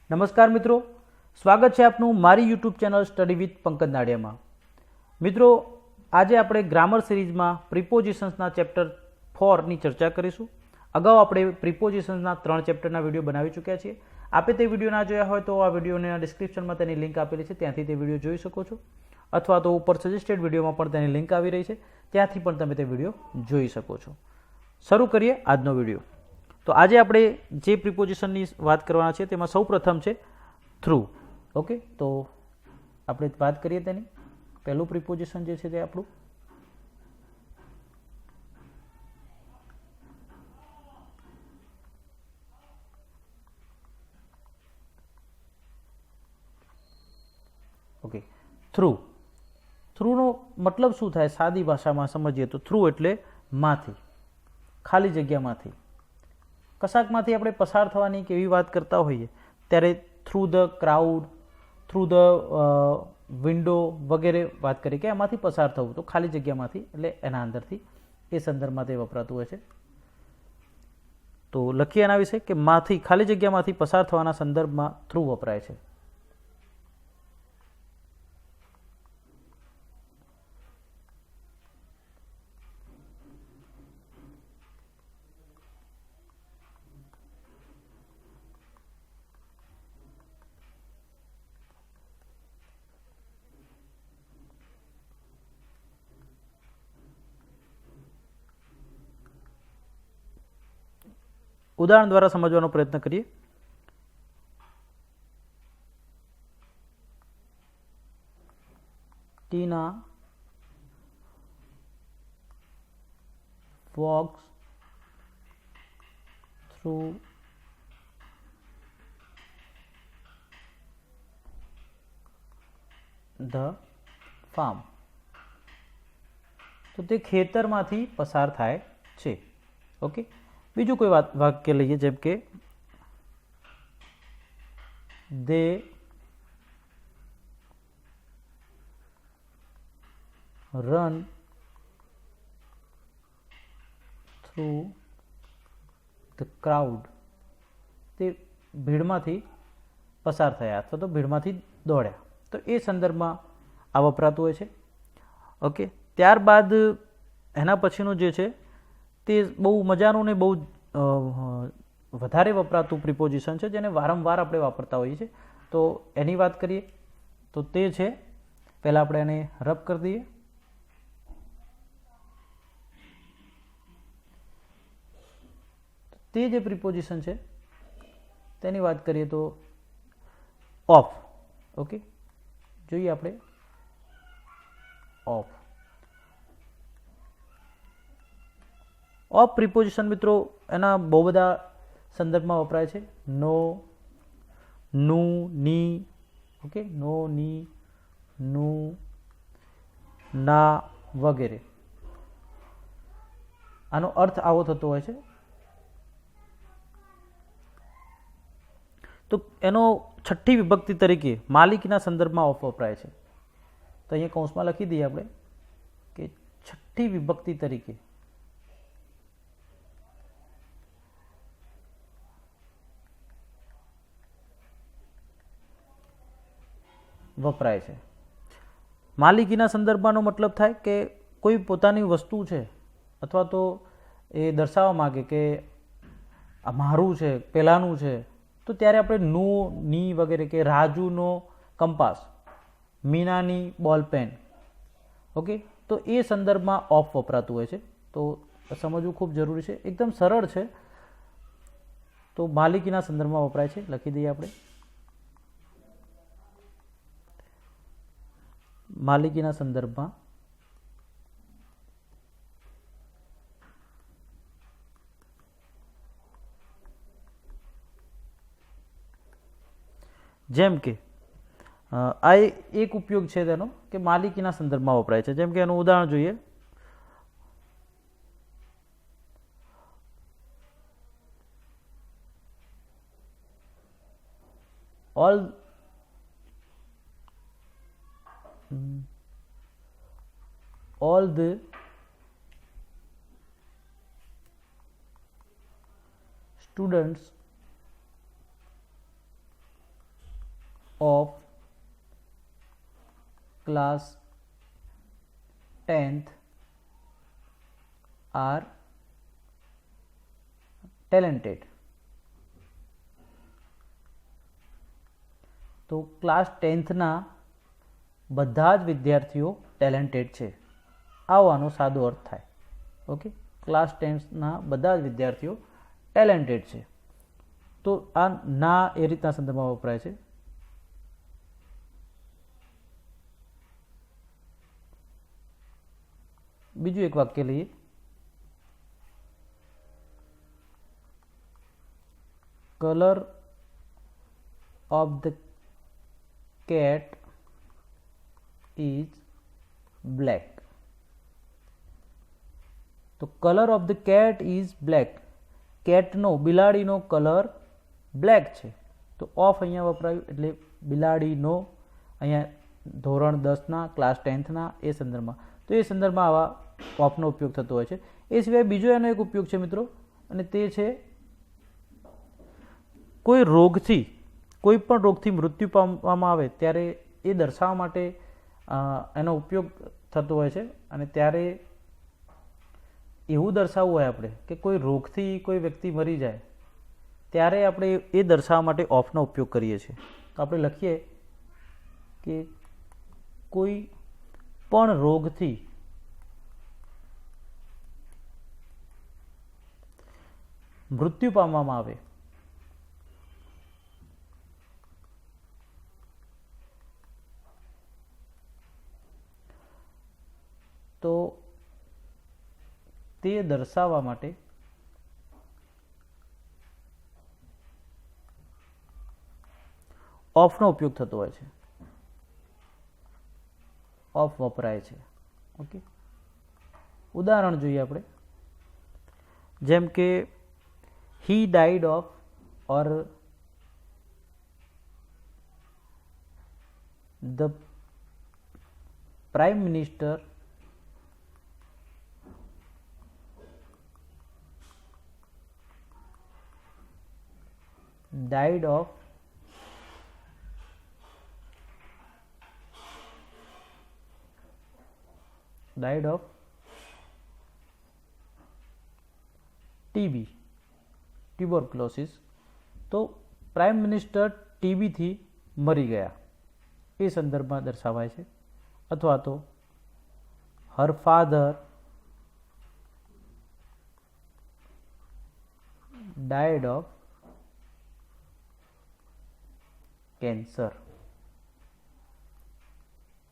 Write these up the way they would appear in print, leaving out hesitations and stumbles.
નમસ્કાર મિત્રો, સ્વાગત છે આપનું મારી YouTube channel study with Pankaj નાડિયામાં. મિત્રો, આજે આપણે ગ્રામર સિરીઝમાં પ્રિપોઝિશન્સના ચેપ્ટર 4ની ચર્ચા કરીશું. અગાઉ આપણે પ્રિપોઝિશન્સના 3 ચેપ્ટરના વિડીયો બનાવી ચૂક્યા છીએ. આપે તે વિડીયો ના જોયા હોય તો આ વિડીયોના ડિસ્ક્રિપ્શનમાં તેની લિંક આપેલી છે, ત્યાંથી તે વિડીયો જોઈ શકો છો. અથવા તો ઉપર સજેસ્ટેડ વિડીયોમાં પણ તેની લિંક આવી રહી છે, ત્યાંથી પણ તમે તે વિડીયો જોઈ શકો છો. શરૂ કરીએ આજનો વિડીયો. તો આજે આપણે જે પ્રિપોઝિશનની વાત કરવાના છે તેમાં સૌ પ્રથમ છે થ્રુ. ઓકે, તો આપણે વાત કરીએ તેની. પહેલું પ્રિપોઝિશન જે છે તે આપણું ઓકે થ્રુ. થ્રુનો મતલબ શું થાય? સાદી ભાષામાં સમજીએ તો થ્રુ એટલે માંથી, ખાલી જગ્યામાંથી, કશાકમાંથી આપણે પસાર થવાની કેવી વાત કરતા હોઈએ ત્યારે through the crowd, through the window વગેરે વાત કરીએ કે એમાંથી પસાર થવું, તો ખાલી જગ્યામાંથી એટલે એના અંદરથી એ સંદર્ભમાં તે વપરાતું હોય છે. તો લખીએ એના વિશે કે માંથી, ખાલી જગ્યામાંથી પસાર થવાના સંદર્ભમાં થ્રુ વપરાય છે. ઉદાહરણ દ્વારા સમજવાનો પ્રયત્ન કરીએ. ટીના walks through the farm. તો તે ખેતરમાંથી પસાર થાય છે. ઓકે, બીજું કોઈ વાક્ય લઈએ, જેમ કે દે રન થ્રુ ધ ક્રાઉડ. તે ભીડમાંથી પસાર થયા અથવા તો ભીડમાંથી દોડ્યા, તો એ સંદર્ભમાં આ વપરાતું હોય છે. ઓકે, ત્યારબાદ એના પછીનું જે છે તે બહુ મજાનું ને બહુ વધારે વપરાતું પ્રિપોઝિશન છે, જેને વારંવાર આપણે વાપરતા હોઈએ છીએ. તો એની વાત કરીએ તો તે છે, પહેલાં આપણે એને રબ કરી દઈએ. તે જે પ્રિપોઝિશન છે તેની વાત કરીએ તો ઓફ. ઓકે, જોઈએ આપણે ઓફ. ઓફ પ્રિપોઝિશન મિત્રો એના બહુ બધા સંદર્ભમાં વપરાય છે. નો, નું, ની. ઓકે, નો, ની, નું, ના વગેરે. આનો અર્થ આવો થતો હોય છે. તો એનો છઠ્ઠી વિભક્તિ તરીકે માલિકીના સંદર્ભમાં ઓફ વપરાય છે. તો અહીંયા કૌંસમાં લખી દઈએ આપણે કે છઠ્ઠી વિભક્તિ તરીકે વપરાય છે. માલિકીના સંદર્ભમાંનો મતલબ થાય કે કોઈ પોતાની વસ્તુ છે અથવા તો એ દર્શાવવા માગે કે આ મારું છે, પેલાનું છે, તો ત્યારે આપણે નો, ની વગેરે, કે રાજુનો કંપાસ, મીનાની બોલ પેન. ઓકે, તો એ સંદર્ભમાં ઓફ વપરાતું હોય છે. તો સમજવું ખૂબ જરૂરી છે, એકદમ સરળ છે. તો માલિકીના સંદર્ભમાં વપરાય છે, લખી દઈએ આપણે માલિકીના સંદર્ભમાં જેમ કે આ એક ઉપયોગ છે તેનો કે માલિકીના સંદર્ભમાં વપરાય છે. જેમ કે એનું ઉદાહરણ જોઈએ. all the students of class 10th are talented. તો ક્લાસ 10થના બધા જ વિદ્યાર્થીઓ ટેલેન્ટેડ છે, આવો આનો સાદો અર્થ થાય. ઓકે, ક્લાસ 10ના બધા જ વિદ્યાર્થીઓ ટેલેન્ટેડ છે. તો આ ના એ રીતના સંદર્ભમાં વપરાય છે. બીજું એક વાક્ય લઈએ. Colour of the cat is black. તો colour of the cat is black. કેટનો, બિલાડીનો કલર બ્લેક છે. તો ઓફ અહીંયા વપરાયું એટલે બિલાડીનો અહીંયા ધોરણ 10ના ક્લાસ 10થના એ સંદર્ભમાં. તો એ સંદર્ભમાં આવા ઓફનો ઉપયોગ થતો હોય છે. એ સિવાય બીજો એનો એક ઉપયોગ છે મિત્રો, અને તે છે કોઈ રોગથી, કોઈ પણ રોગથી મૃત્યુ પામવામાં આવે ત્યારે એ દર્શાવવા માટે એનો ઉપયોગ થતો હોય છે. અને ત્યારે એવું દર્શાવવું હોય આપણે કે કોઈ રોગથી કોઈ વ્યક્તિ મરી જાય ત્યારે આપણે એ દર્શાવવા માટે ઓફનો ઉપયોગ કરીએ છીએ. તો આપણે લખીએ કે કોઈ પણ રોગથી મૃત્યુ પામવામાં આવે તો તે દર્શાવવા માટે ઓફનો ઉપયોગ થતો હોય છે, ઓફ વપરાય છે. ઓકે, ઉદાહરણ જોઈએ આપણે. જેમ કે he died of, or the prime minister died of TB, tuberculosis. તો પ્રાઇમ મિનિસ્ટર ટીબીથી મરી ગયા એ સંદર્ભમાં દર્શાવાય છે. અથવા તો હર ફાધર ડાયડ ઓફ કેન્સર.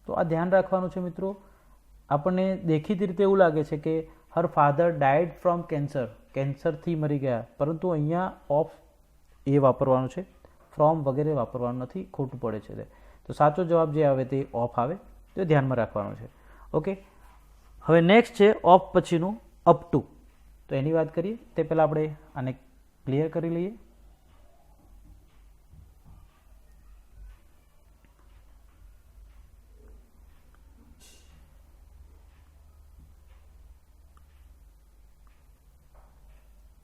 તો આ ધ્યાન રાખવાનું છે મિત્રો. આપણને દેખીતી રીતે એવું લાગે છે કે her father died from cancer, કેન્સરથી મરી ગયા, પરંતુ અહીંયા ઓફ એ વાપરવાનું છે, ફ્રોમ વગેરે વાપરવાનું નથી, ખોટું પડે છે. તો સાચો જવાબ જે આવે તે ઓફ આવે, તો ધ્યાનમાં રાખવાનું છે. ઓકે, હવે નેક્સ્ટ છે ઓફ પછીનું અપ ટુ. તો એની વાત કરીએ તે પહેલાં આપણે આને ક્લિયર કરી લઈએ.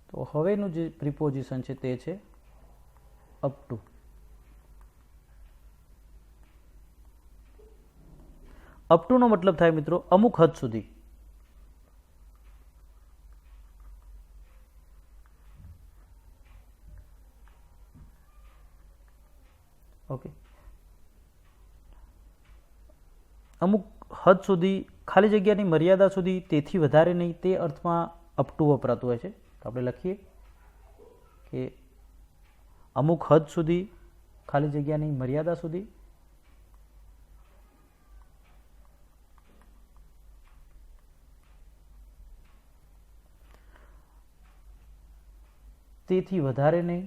તો હવેનું જે પ્રિપોઝિશન છે તે છે અપ ટુ. અપ ટુનો મતલબ થાય મિત્રો અમુક હદ સુધી. ઓકે, અમુક હદ સુધી, ખાલી જગ્યાની મર્યાદા સુધી, તેથી વધારે નહીં, તે અર્થમાં અપ ટુ વપરાતું હોય છે. તો આપણે લખીએ કે અમુક હદ સુધી, ખાલી જગ્યાની મર્યાદા સુધી, તેથી વધારે નહીં,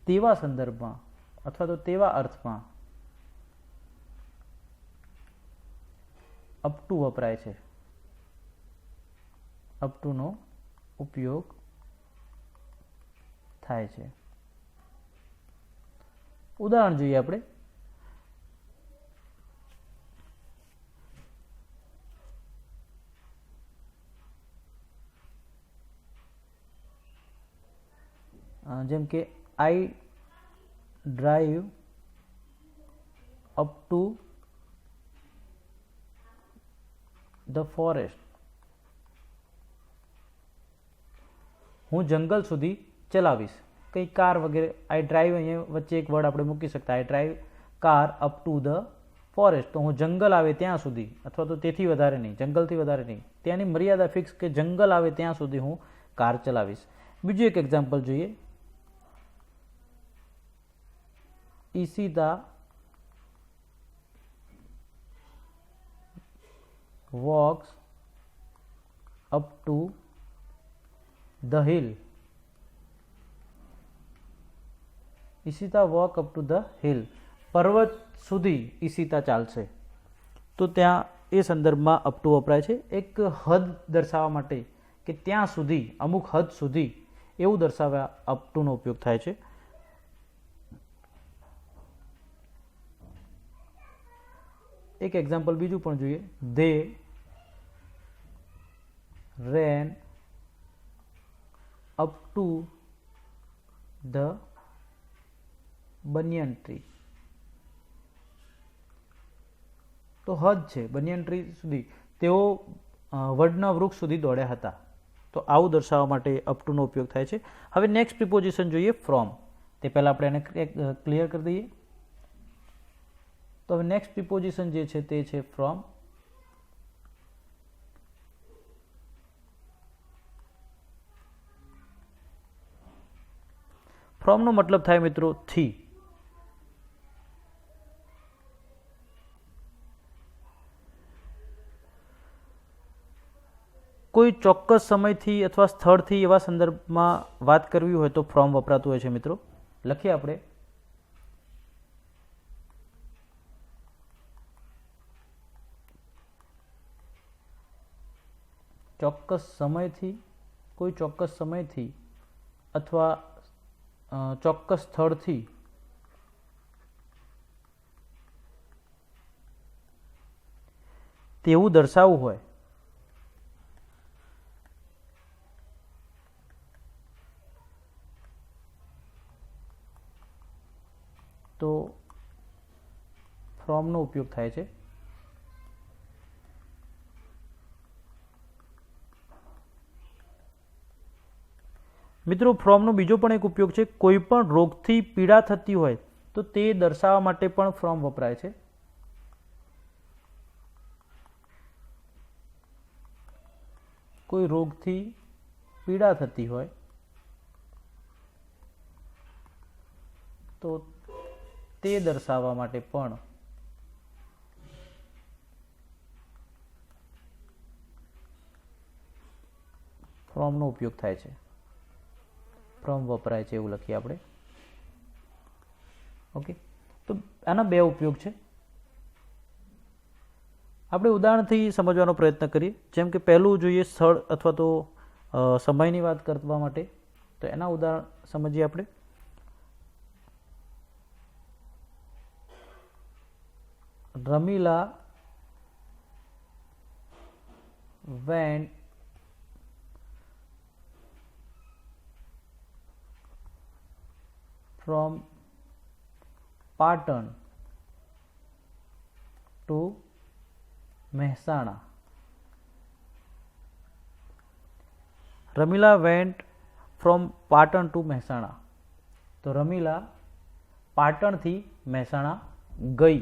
તેવા સંદર્ભમાં અથવા તો તેવા અર્થમાં અપ ટુ વપરાય છે. અપ ટુનો ઉપયોગ થાય છે. ઉદાહરણ જોઈએ આપણે. જેમ કે I drive up to the forest. હું જંગલ સુધી ચલાવીશ. કંઈ કાર વગેરે, આઈ ડ્રાઈવ, અહીંયા વચ્ચે એક વર્ડ આપણે મૂકી શકતા, I drive car up to the forest. તો હું જંગલ આવે ત્યાં સુધી, અથવા તો તેથી વધારે નહીં, જંગલથી વધારે નહીં, ત્યાંની મર્યાદા ફિક્સ કે જંગલ આવે ત્યાં સુધી હું કાર ચલાવીશ. બીજું એક એક્ઝામ્પલ જોઈએ. Ishita walks up to the hill. Ishita woke up to the hill. પર્વત સુધી ઈશિતા ચાલશે. તો ત્યાં એ સંદર્ભમાં અપ ટુ વપરાય છે, એક હદ દર્શાવવા માટે કે ત્યાં સુધી, અમુક હદ સુધી, એવું દર્શાવવા અપ ટુનો ઉપયોગ થાય છે. એક એક્ઝામ્પલ બીજું પણ જોઈએ. They rain up to the banyan tree. તો હદ છે બનિયન ટ્રી સુધી, તેઓ વડના વૃક્ષ સુધી દોડ્યા હતા. તો આવું દર્શાવવા માટે અપ ટુનો ઉપયોગ થાય છે. હવે નેક્સ્ટ પ્રિપોઝિશન જોઈએ, ફ્રોમ. તે પહેલાં આપણે એને ક્લિયર કરી દઈએ. તો હવે નેક્સ્ટ પ્રિપોઝિશન જે છે તે છે ફ્રોમ. ફ્રોમનો મતલબ થાય મિત્રો થી. કોઈ ચોક્કસ સમયથી અથવા સ્થળથી એવા સંદર્ભમાં વાત કરવી હોય તો ફ્રોમ વપરાતું હોય છે મિત્રો. લખીએ આપણે. ચોક્કસ સમયથી, કોઈ ચોક્કસ સમયથી અથવા ચોક્કસ સ્થળથી તેવું દર્શાવવું હોય તો ફ્રોમનો ઉપયોગ થાય છે. મિત્રો ફ્રોમનો બીજો પણ એક ઉપયોગ છે. કોઈ પણ રોગથી પીડા થતી હોય તો તે દર્શાવવા માટે પણ ફ્રોમ વપરાય છે. કોઈ રોગથી પીડા થતી હોય તો તે દર્શાવવા માટે પણ ફ્રોમનો ઉપયોગ થાય છે. ફ્રોમ વપરાય છે એવું લખીએ આપણે. ઓકે, તો આના બે ઉપયોગ છે. આપણે ઉદાહરણથી સમજવાનો પ્રયત્ન કરીએ. જેમ કે પહેલું જોઈએ સ્થળ અથવા તો સમયની વાત કરવા માટે, તો એના ઉદાહરણ સમજીએ આપણે. Ramila went from Patan to Mehsana. Ramila went from Patan to Mehsana. તો રમીલા પાટણથી મહેસાણા ગઈ.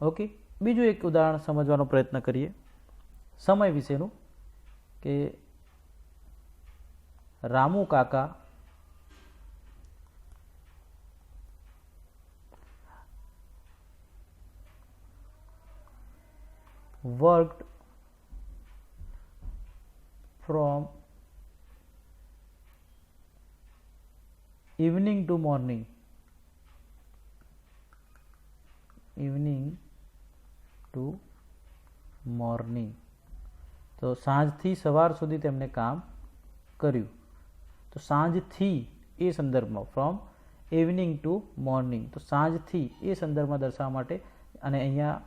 ઓકે, બીજું એક ઉદાહરણ સમજવાનો પ્રયત્ન કરીએ સમય વિશેનું, કે રામુ કાકા worked from evening to morning. evening to morning. તો સાંજથી સવાર સુધી તેમણે કામ કર્યું. તો સાંજથી એ સંદર્ભમાં ફ્રોમ ઇવનિંગ ટુ મોર્નિંગ. તો સાંજથી એ સંદર્ભમાં દર્શાવવા માટે, અને અહીંયા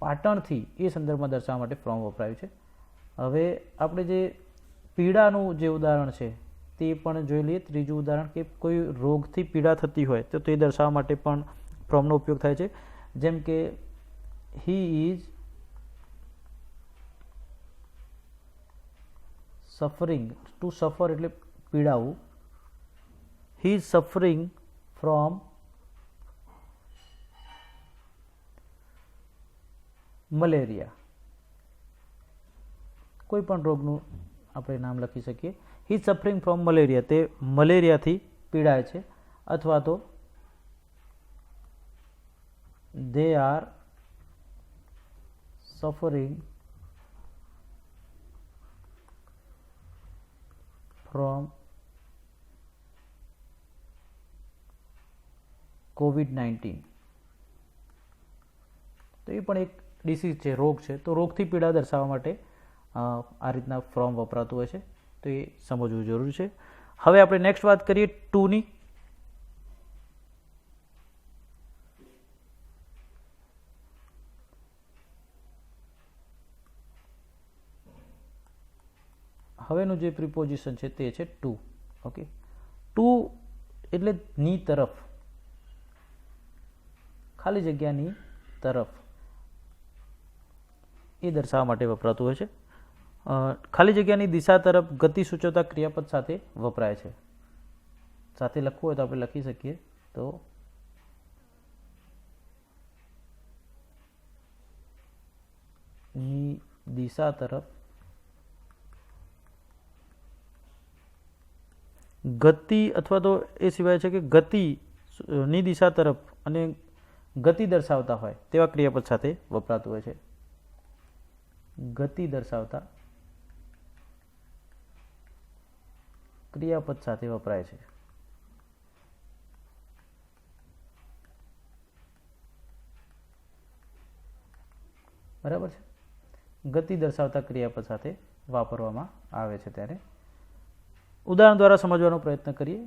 પાટણથી એ સંદર્ભમાં દર્શાવવા માટે ફ્રોમ વપરાયું છે. હવે આપણે જે પીડાનું જે ઉદાહરણ છે તે પણ જોઈ લઈએ. ત્રીજું ઉદાહરણ કે કોઈ રોગથી પીડા થતી હોય તો તે દર્શાવવા માટે પણ ફ્રોમનો ઉપયોગ થાય છે. જેમ કે હી ઇઝ સફરિંગ, ટુ સફર એટલે પીડાવું. He is suffering from malaria. કોઈ પણ રોગનું આપણે નામ લખી શકીએ. He is suffering from malaria, તે મલેરિયાથી પીડાય છે. અથવા તો they are suffering from COVID-19. તો એ પણ એક ડિસીઝ છે, રોગ છે. તો રોગથી પીડા દર્શાવવા માટે આ રીતના ફ્રોમ વપરાતું હોય છે. તો એ સમજવું જરૂરી છે. હવે આપણે નેક્સ્ટ વાત કરીએ ટુની. હવેનું જે પ્રિપોઝિશન છે તે છે ટુ. ઓકે, ટુ એટલે ની તરફ, ખાલી જગ્યાની તરફ, એ દર્શાવવા માટે વપરાતું હોય છે. ખાલી જગ્યાની દિશા તરફ ગતિ સૂચવતા ક્રિયાપદ સાથે વપરાય છે. સાથે લખવું હોય તો આપણે લખી શકીએ. તો ની દિશા તરફ ગતિ, અથવા તો એ સિવાય છે કે ગતિની દિશા તરફ અને ગતિ દર્શાવતા હોય તેવા ક્રિયાપદ સાથે વપરાતું હોય છે. ગતિ દર્શાવતા ક્રિયાપદ સાથે વપરાય છે. બરાબર છે. ગતિ દર્શાવતા ક્રિયાપદ સાથે વાપરવામાં આવે છે. ત્યારે ઉદાહરણ દ્વારા સમજવાનો પ્રયત્ન કરીએ.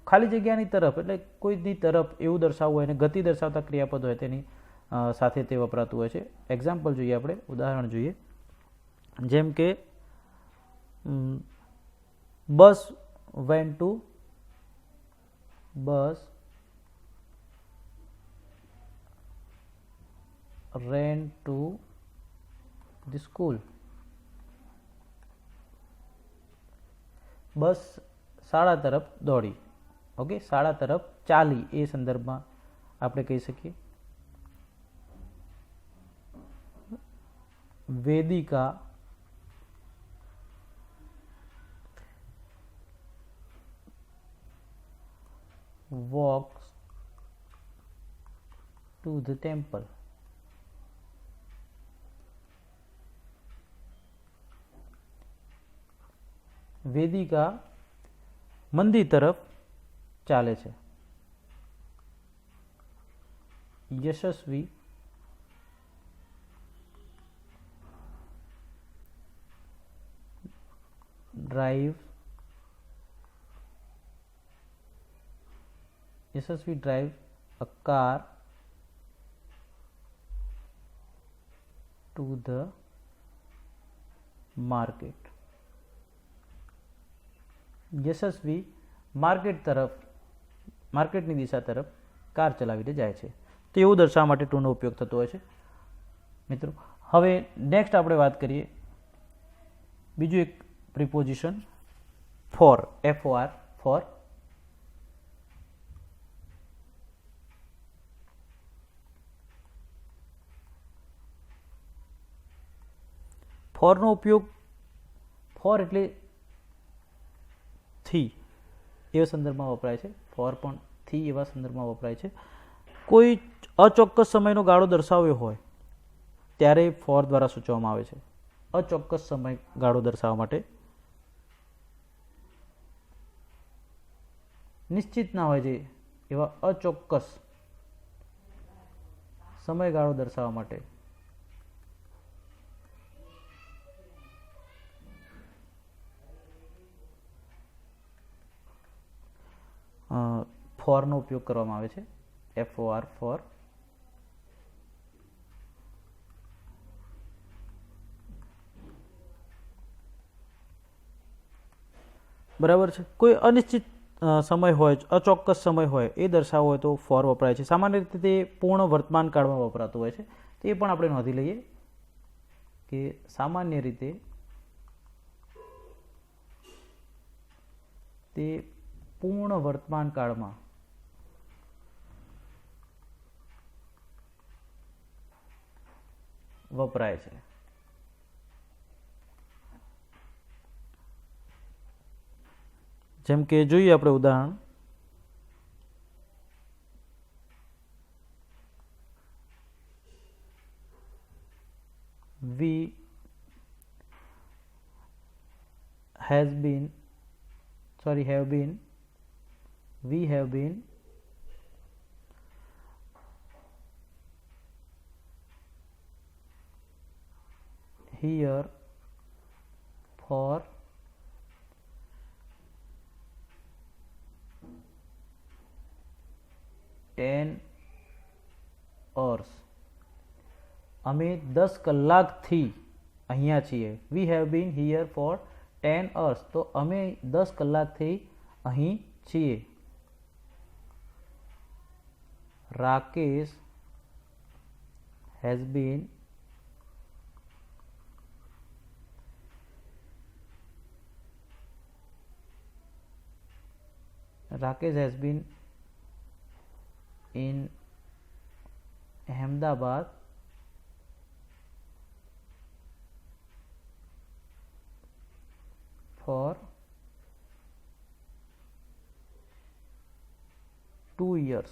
ખાલી જગ્યાની તરફ એટલે કોઈની તરફ એવું દર્શાવવું હોય અને ગતિ દર્શાવતા ક્રિયાપદ હોય તેની સાથે તે વપરાતું હોય છે. એક્ઝામ્પલ જોઈએ, આપણે ઉદાહરણ જોઈએ. જેમ કે bus went to bus ran to the school. Bus શાળા તરફ દોડી. ઓકે, શાળા તરફ ચાલી એ સંદર્ભમાં આપણે કહી શકીએ. Vedika walks to the temple. Vedika મંદિર તરફ ચાલે છે. યશસ્વી drive a car to the market. યશસ્વી માર્કેટની દિશા તરફ કાર ચલાવીને જાય છે. તો એવું દર્શાવવા માટે ટુનો ઉપયોગ થતો હોય છે મિત્રો. હવે નેક્સ્ટ આપણે વાત કરીએ બીજું એક પ્રિપોઝિશન ફોર, FOR, ફોર. ફોરનો ઉપયોગ, ફોર એટલે થી એવા સંદર્ભમાં વપરાય છે. ફોર પણ થી એવા સંદર્ભમાં વપરાય છે. કોઈ અચોક્કસ સમયનો ગાળો દર્શાવ્યો હોય ત્યારે ફોર દ્વારા સૂચવવામાં આવે છે. અચોક્કસ સમયગાળો દર્શાવવા માટે, નિશ્ચિત ના હોય છે એવા અચોક્કસ સમયગાળો દર્શાવવા માટે ફોરનો ઉપયોગ કરવામાં આવે છે. FOR, for. બરાબર છે. કોઈ અનિશ્ચિત સમય હોય, અચોક્કસ સમય હોય એ દર્શાવવો હોય તો ફોર વપરાય છે. સામાન્ય રીતે તે પૂર્ણ વર્તમાન કાળમાં વપરાતું હોય છે. તો એ પણ આપણે નોંધી લઈએ કે સામાન્ય રીતે તે પૂર્ણ વર્તમાન કાળમાં વપરાય છે. જેમ કે જોઈએ આપણે ઉદાહરણ, we have been 'here for 10 hours'. અમે 10 કલાકથી અહીંયા છીએ. We have been here for 10 hours. તો અમે 10 કલાકથી અહીં છીએ. Rakesh has been in Ahmedabad for 2 years.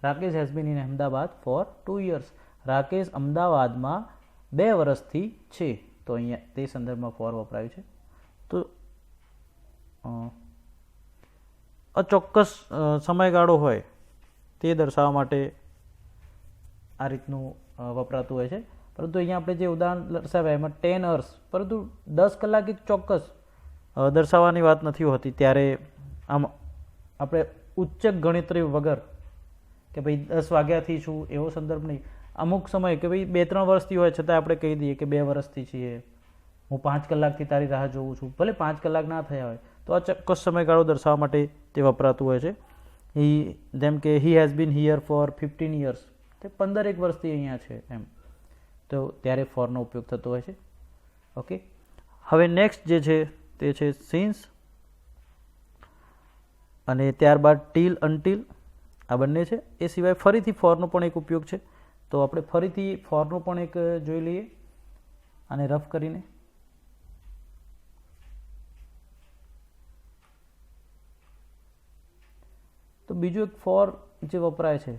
Rakesh has been in Ahmedabad for 2 years. Rakesh અમદાવાદમાં 2 વર્ષથી છે. તો અહીંયા તે સંદર્ભમાં ફોર વપરાયું છે. તો અચોક્કસ સમયગાળો હોય તે દર્શાવવા માટે આ રીતનું વપરાતું હોય છે. પરંતુ અહીંયા આપણે જે ઉદાહરણ દર્શાવ્યા એમાં 10 hours, પરંતુ 10 કલાક એક ચોક્કસ દર્શાવવાની વાત નથી હોતી. ત્યારે આમ આપણે ઉચ્ચ ગણતરી વગર કે ભાઈ 10 વાગ્યાથી છું એવો સંદર્ભ નહીં. અમુક સમય કે ભાઈ 2-3 વર્ષથી હોય છતાં આપણે કહી દઈએ કે 2 વર્ષથી છીએ, હું 5 કલાકથી તારી રાહ જોઉં છું. ભલે 5 કલાક ના થયા હોય તો આ ચોક્કસ સમયગાળો દર્શાવવા માટે તે વપરાતું હોય છે. જેમ કે he has been here four 15 years. તે 15 વર્ષથી અહીંયા છે એમ. તો ત્યારે ફોરનો ઉપયોગ થતો હોય છે. ઓકે, હવે નેક્સ્ટ જે છે તે છે સિન્સ, અને ત્યારબાદ ટીલ, અનટીલ, આ બંને છે. એ સિવાય ફરીથી ફોરનો પણ એક ઉપયોગ છે. તો આપણે ફરીથી ફોરનો પણ એક જોઈ લઈએ આને રફ કરીને. તો બીજું એક ફોર જે વપરાય છે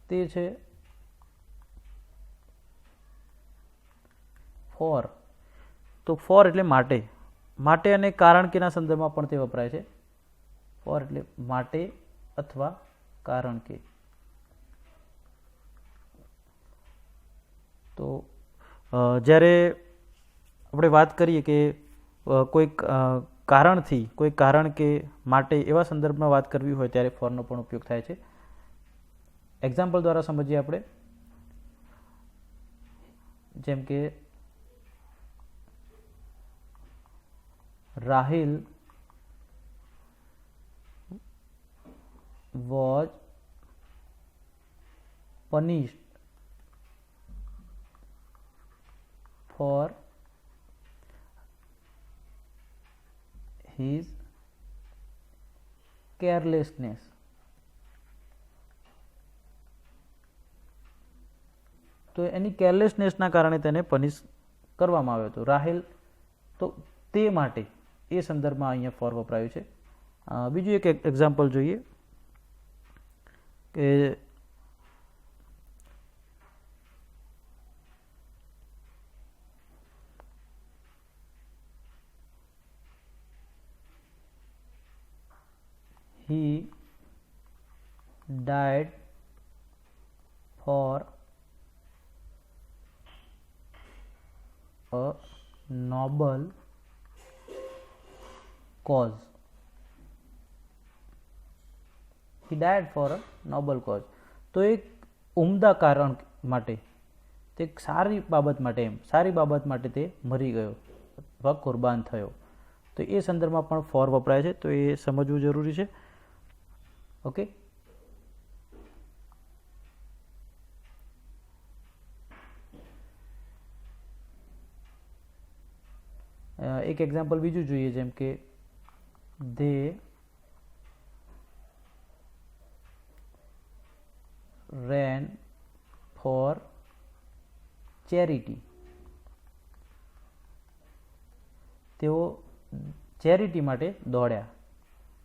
તે છે ફોર. તો ફોર એટલે માટે. માટે અને કારણ કેના સંદર્ભમાં પણ તે વપરાય છે. ફોર એટલે માટે અથવા કારણ કે. તો જ્યારે આપણે વાત કરીએ કે કોઈ કારણથી, કોઈ કારણ કે માટે એવા સંદર્ભમાં વાત કરવી હોય ત્યારે ફોરનો પણ ઉપયોગ થાય છે. એક્ઝામ્પલ દ્વારા સમજીએ આપણે. જેમ કે Rahil was punished for his carelessness. તો એની કેરલેસનેસના કારણે તેને પનિશ કરવામાં આવ્યો હતો. રાહિલ તો તે માટે એ સંદર્ભમાં અહીંયા ફોર વપરાયું છે. બીજું એક એક્ઝામ્પલ જોઈએ કે he died for a noble cause. He died for a noble cause. તો એક ઉમદા કારણ માટે, તે સારી બાબત માટે, સારી બાબત માટે તે મરી ગયો અથવા કુરબાન થયો, તો એ સંદર્ભમાં પણ ફોર વપરાય છે, તો એ સમજવું જરૂરી છે. ઓકે. એક એક્ઝામ્પલ બીજું જોઈએ, જેમ કે they ran for charity. તેઓ ચેરિટી માટે દોડ્યા.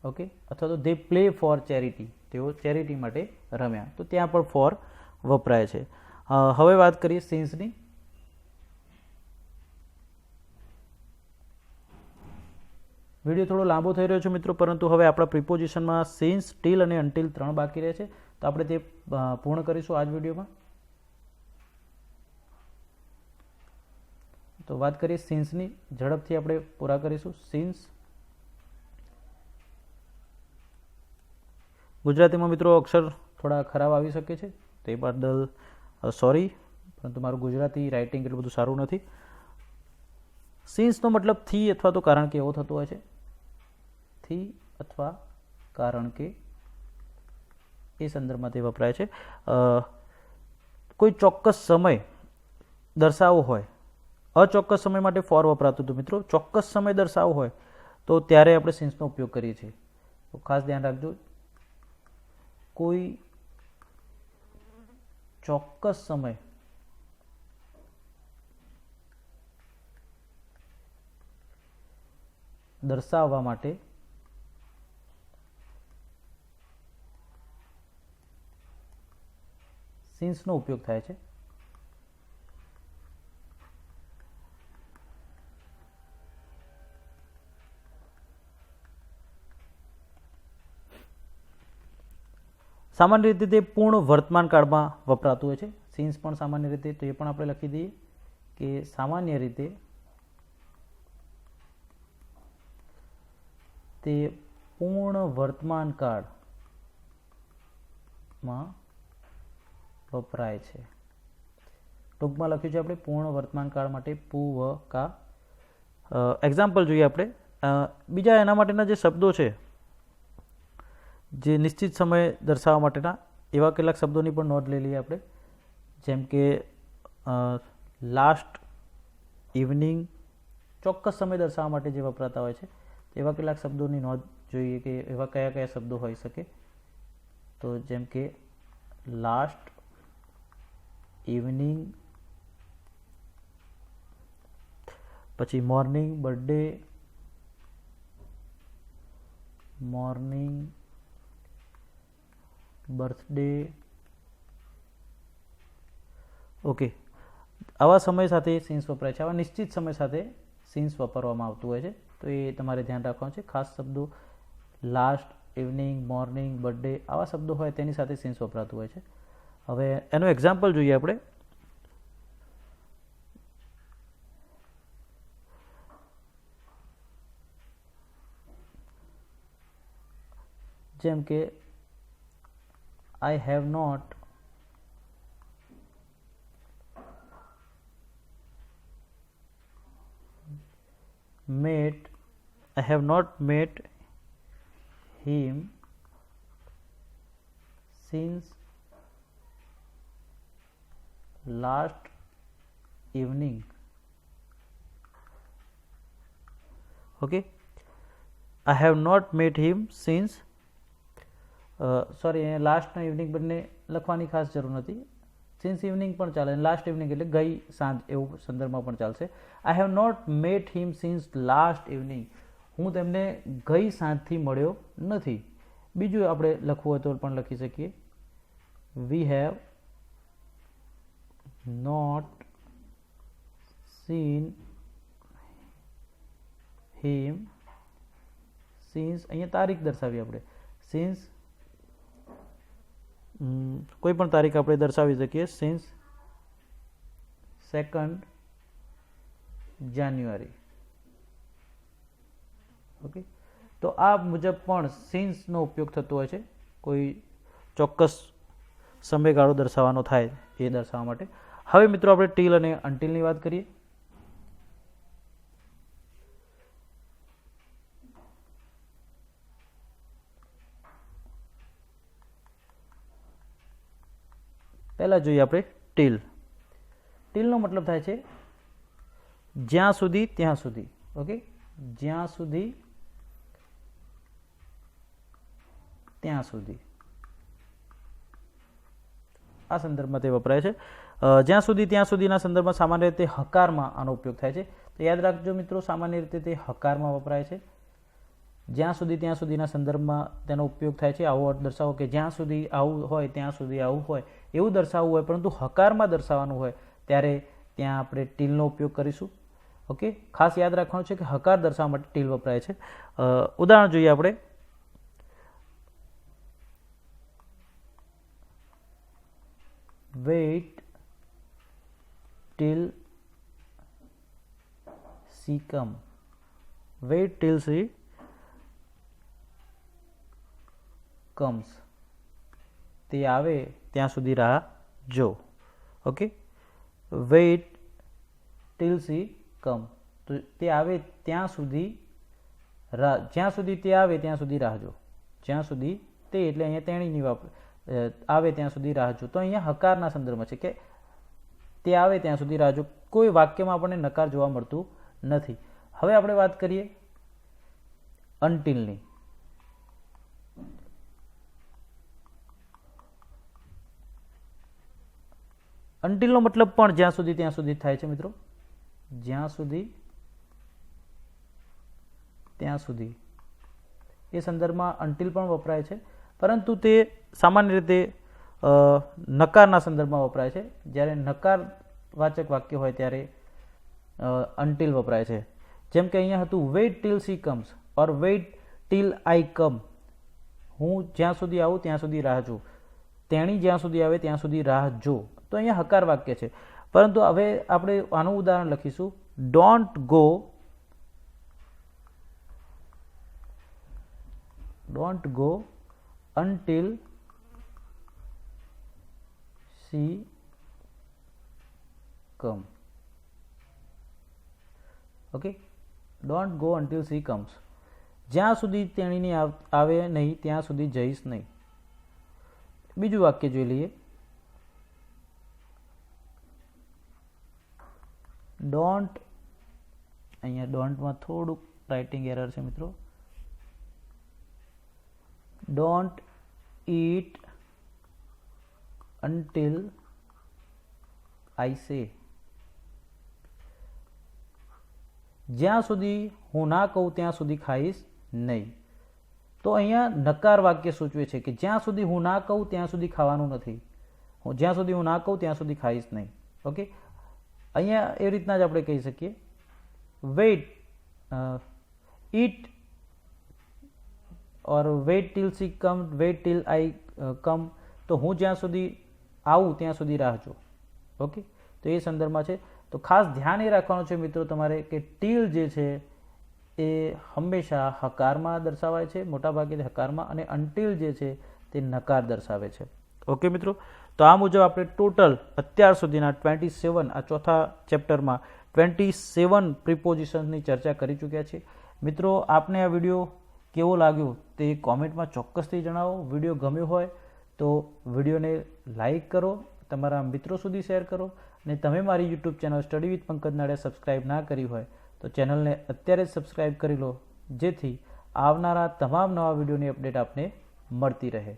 ઓકે. અથવા તો they play for charity, તેઓ ચેરિટી માટે રમ્યા, તો ત્યાં પણ ફોર વપરાય છે. હવે વાત કરીએ સિન્સની. વિડીયો થોડો લાંબો થઈ રહ્યો છે મિત્રો, પરંતુ હવે આપણા પ્રિપોઝિશનમાં સિન્સ, ટીલ અને અનટિલ 3 બાકી રહે છે, તો આપણે તે પૂર્ણ કરીશું આજ વિડીયોમાં. તો વાત કરીએ સિન્સની, ઝડપથી આપણે પૂરા કરીશું. સિન્સ ગુજરાતીમાં મિત્રો અક્ષર થોડા ખરાબ આવી શકે છે, તે બદલ સોરી, પરંતુ મારું ગુજરાતી રાઇટિંગ એટલું બધું સારું નથી. સિન્સનો મતલબ થી અથવા તો કારણ કે એવો થતો હોય છે. થી અથવા કારણ કે એ સંદર્ભમાં તે વપરાય છે. કોઈ ચોક્કસ સમય દર્શાવવો હોય, અચોક્કસ સમય માટે ફોર વપરાતું હતું મિત્રો. ચોક્કસ સમય દર્શાવવો હોય તો ત્યારે આપણે સિન્સનો ઉપયોગ કરીએ છીએ, તો ખાસ ધ્યાન રાખજો. કોઈ ચોક્કસ સમય દર્શાવવા માટે સિન્સનો ઉપયોગ થાય છે. સામાન્ય રીતે તે પૂર્ણ વર્તમાન કાળમાં વપરાતું હોય છે. સિન્સ પણ સામાન્ય રીતે, તો એ પણ આપણે લખી દઈએ કે સામાન્ય રીતે તે પૂર્ણ વર્તમાન કાળમાં વપરાય છે. ટૂંકમાં લખ્યું છે આપણે પૂર્ણ વર્તમાન કાળ માટે પૂવકા. એક્ઝામ્પલ જોઈએ આપણે. બીજા એના માટેના જે શબ્દો છે, જે નિશ્ચિત સમય દર્શાવવા માટેના, એવા કેટલાક શબ્દોની પણ નોંધ લઈ લઈએ આપણે. જેમ કે લાસ્ટ ઇવનિંગ, ચોક્કસ સમય દર્શાવવા માટે જે વપરાતા હોય છે, એવા કેટલાક શબ્દોની નોંધ જોઈએ કે એવા કયા કયા શબ્દો હોઈ શકે. તો જેમ કે લાસ્ટ ઇવનિંગ, પછી morning, birthday, morning, birthday. Okay. આવા સમય સાથે સિન્સ વપરાય છે. આવા નિશ્ચિત સમય સાથે સિન્સ વાપરવામાં આવતું હોય છે, તો એ તમારે ધ્યાન રાખવાનું છે. ખાસ શબ્દો લાસ્ટ, ઇવનિંગ, મોર્નિંગ, બર્થડે, આવા શબ્દો હોય તેની સાથે સિન્સ વપરાતું હોય છે. હવે એનું એક્ઝામ્પલ જોઈએ આપણે. જેમ કે I have not met him since last evening. Okay, I have not met him since sorry, last evening બંને લખવાની ખાસ જરૂર નથી. સિન્સ ઇવનિંગ પણ ચાલે, લાસ્ટ ઇવનિંગ એટલે ગઈ સાંજ એવું સંદર્ભમાં પણ ચાલશે. I have not met him since last evening, હું તેમને ગઈ સાંજથી મળ્યો નથી. બીજું આપણે લખવું હોય તો પણ લખી શકીએ, we have not seen him since, અહીંયા તારીખ દર્શાવી આપણે, સિન્સ કોઈ પણ તારીખ આપણે દર્શાવી શકીએ, સિન્સ 2nd જાન્યુઆરી. ઓકે. તો આ મુજબ પણ સિન્સનો ઉપયોગ થતો હોય છે કોઈ ચોક્કસ સમયગાળો દર્શાવવાનો થાય એ દર્શાવવા માટે. હવે મિત્રો આપણે ટીલ અને અનટિલની વાત કરીએ. પહેલા જોઈએ આપણે ટીલ. ટીલનો મતલબ થાય છે જ્યાં સુધી ત્યાં સુધી. ઓકે, જ્યાં સુધી ત્યાં સુધી આ સંદર્ભમાં તે વપરાય છે. જ્યાં સુધી ત્યાં સુધીના સંદર્ભમાં સામાન્ય રીતે હકારમાં આનો ઉપયોગ થાય છે. તો યાદ રાખજો મિત્રો, સામાન્ય રીતે તે હકારમાં વપરાય છે. જ્યાં સુધી ત્યાં સુધીના સંદર્ભમાં તેનો ઉપયોગ થાય છે. આવો અર્થ દર્શાવો કે જ્યાં સુધી આવું હોય ત્યાં સુધી આવું હોય એવું દર્શાવવું હોય, પરંતુ હકારમાં દર્શાવવાનું હોય ત્યારે ત્યાં આપણે ટીલનો ઉપયોગ કરીશું. ઓકે, ખાસ યાદ રાખવાનું છે કે હકાર દર્શાવવા માટે ટીલ વપરાય છે. ઉદાહરણ જોઈએ આપણે. Wait till she come. Wait till she comes. તે આવે ત્યાં સુધી રાહ જો. Okay, wait till she come. તો તે આવે ત્યાં સુધી રાહ, જ્યાં સુધી તે આવે ત્યાં સુધી રાહ જો. જ્યાં સુધી તે એટલે અહીંયા તેણીની આવે ત્યાં સુધી રાહ જો. તો અહીંયા હકારના સંદર્ભમાં છે કે તે આવે ત્યાં સુધી રાહ જો. કોઈ વાક્યમાં આપણને નકાર જોવા મળતું નથી. હવે આપણે વાત કરીએ અનટિલની. અનટિલનો મતલબ પણ જ્યાં સુધી ત્યાં સુધી થાય છે મિત્રો. જ્યાં સુધી ત્યાં સુધી એ સંદર્ભમાં અનટિલ પણ વપરાય છે, પરંતુ તે સામાન્ય રીતે નકારના સંદર્ભમાં વપરાય છે. જ્યારે નકારવાચક વાક્ય હોય ત્યારે અનટિલ વપરાય છે. જેમ કે અહીંયા હતું weight till she comes or weight teal આઈ કમ. હું જ્યાં સુધી આવું ત્યાં સુધી રાહ જો. તેણી જ્યાં સુધી આવે ત્યાં સુધી રાહ જો. તો અહીંયા હકાર વાક્ય છે. પરંતુ હવે આપણે આનું ઉદાહરણ લખીશું. Don't go until she come. Okay, don't go until she comes. જ્યાં સુધી તેણીની આવે નહીં ત્યાં સુધી જઈશ નહીં. બીજું વાક્ય જોઈ લઈએ. ડોન્ટ, અહીંયા ડોન્ટમાં થોડુંક રાઇટિંગ એરર છે મિત્રો. Don't eat until I say. જ્યાં સુધી હું ના કહું ત્યાં સુધી ખાઈશ નહીં. તો અહીંયા નકાર વાક્ય સૂચવે છે કે જ્યાં સુધી હું ના કહું ત્યાં સુધી ખાવાનું નથી. જ્યાં સુધી હું ના કહું ત્યાં સુધી ખાઈશ નહીં. ઓકે, અહીંયા એ રીતના જ આપણે કહી શકીએ weight eat or weight till she come, wait teal આઈ કમ. તો હું જ્યાં સુધી આવું ત્યાં સુધી રાહ જો. ઓકે, તો એ સંદર્ભમાં છે. તો ખાસ ધ્યાન એ રાખવાનું છે મિત્રો તમારે કે ટીલ જે છે એ હંમેશા હકારમાં દર્શાવાય છે, મોટાભાગે હકારમાં, અને અનટિલ જે છે તે નકાર દર્શાવે છે. ઓકે મિત્રો, તો આ મુજબ આપણે ટોટલ અત્યાર સુધીના 27 આ ચોથા ચેપ્ટરમાં 27 પ્રિપોઝિશન્સની ચર્ચા કરી ચૂક્યા છીએ. મિત્રો, આપને આ વિડીયો કેવો લાગ્યો તે કોમેન્ટમાં ચોક્કસથી જણાવો. વિડીયો ગમ્યો હોય તો વિડીયોને લાઈક કરો, તમારા મિત્રો સુધી શેર કરો, અને તમે મારી YouTube channel study with Pankaj Nadiya subscribe ના કરી હોય તો ચેનલને અત્યારે જ સબસ્ક્રાઈબ કરી લો, જેથી આવનારા તમામ નવા વિડીયોની અપડેટ આપને મળતી રહે.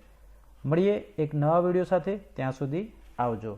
મળીએ એક નવા વિડીયો સાથે. ત્યાં સુધી આવજો.